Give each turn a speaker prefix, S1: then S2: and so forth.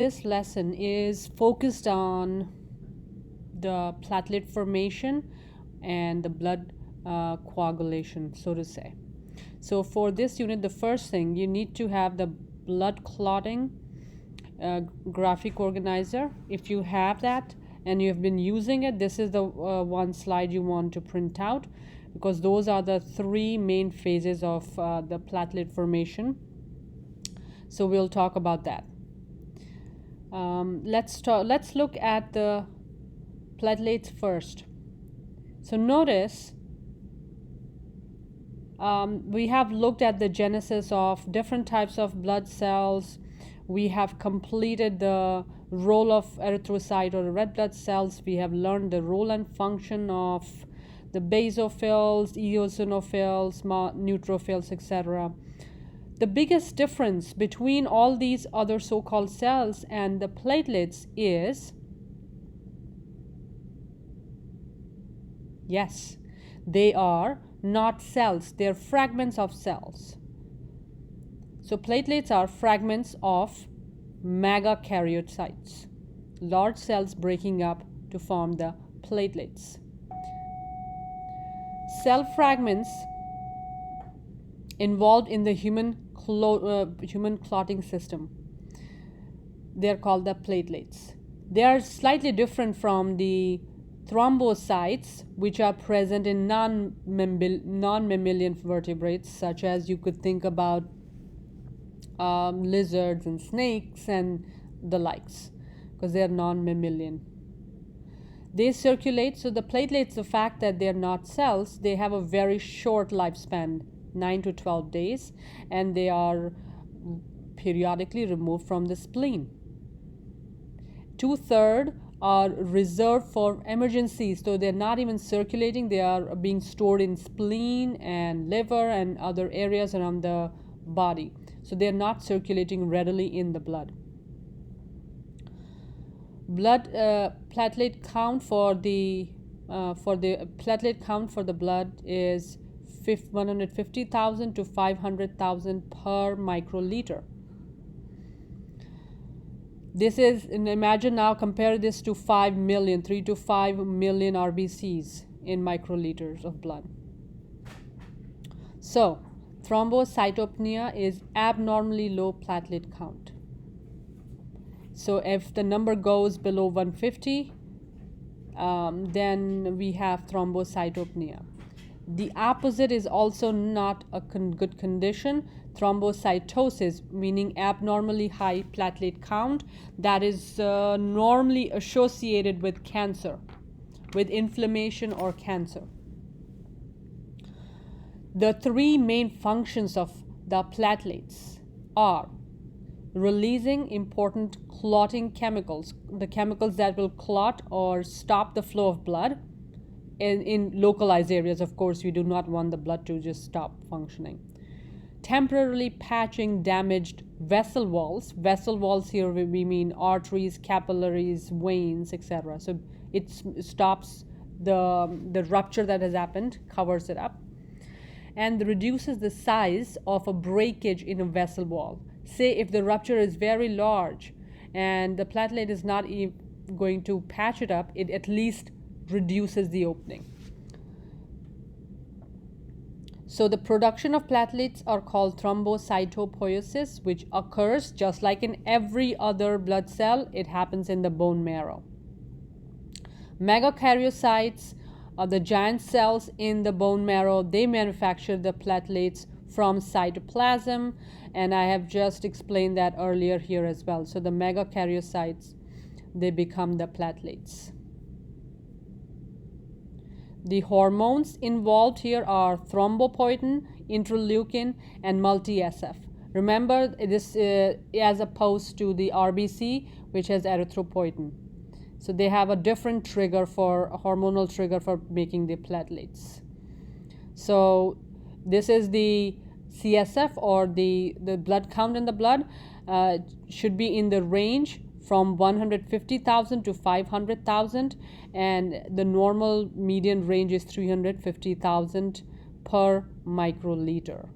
S1: This lesson is focused on the platelet formation and the blood coagulation, so to say. So for this unit, the first thing, you need to have the blood clotting graphic organizer. If you have that and you have been using it, this is the one slide you want to print out, because those are the three main phases of the platelet formation. So we'll talk about that. Let's look at the platelets first. So notice we have looked at the genesis of different types of blood cells. We have completed the role of erythrocyte or red blood cells. We have learned the role and function of the basophils, eosinophils, neutrophils, etc. The biggest difference between all these other so-called cells and the platelets is, yes, they are not cells, they're fragments of cells. So platelets are fragments of megakaryocytes, large cells breaking up to form the platelets. Cell fragments involved in the human clotting system, they're called the platelets. They are slightly different from the thrombocytes, which are present in non-mammalian vertebrates, such as you could think about lizards and snakes and the likes, because they are non-mammalian. They circulate. So the platelets, the fact that they're not cells, they have a very short lifespan, 9 to 12 days, and they are periodically removed from the spleen. 2/3 are reserved for emergencies, so they're not even circulating. They are being stored in spleen and liver and other areas around the body, so they're not circulating readily in the blood. Platelet count for the platelet count for the blood is 150,000 to 500,000 per microliter. This is, and imagine now, compare this to 5 million, 3 to 5 million RBCs in microliters of blood. So thrombocytopenia is abnormally low platelet count. So if the number goes below 150, then we have thrombocytopenia. The opposite is also not a good condition. Thrombocytosis, meaning abnormally high platelet count, that is normally associated with cancer, with inflammation or cancer. The three main functions of the platelets are releasing important clotting chemicals, the chemicals that will clot or stop the flow of blood in localized areas. Of course, we do not want the blood to just stop functioning. Temporarily patching damaged vessel walls. Vessel walls here we mean arteries, capillaries, veins, etc. So it stops the rupture that has happened, covers it up, and reduces the size of a breakage in a vessel wall. Say if the rupture is very large and the platelet is not going to patch it up, it at least reduces the opening. So the production of platelets are called thrombocytopoiesis, which occurs just like in every other blood cell. It happens in the bone marrow. Megakaryocytes are the giant cells in the bone marrow. They manufacture the platelets from cytoplasm, and I have just explained that earlier here as well. So the megakaryocytes, they become the platelets. The hormones involved here are thrombopoietin, interleukin, and multi-SF. Remember, this as opposed to the RBC, which has erythropoietin. So they have a different trigger, for a hormonal trigger for making the platelets. So this is the CSF, or the blood count in the blood should be in the range from 150,000 to 500,000, and the normal median range is 350,000 per microliter.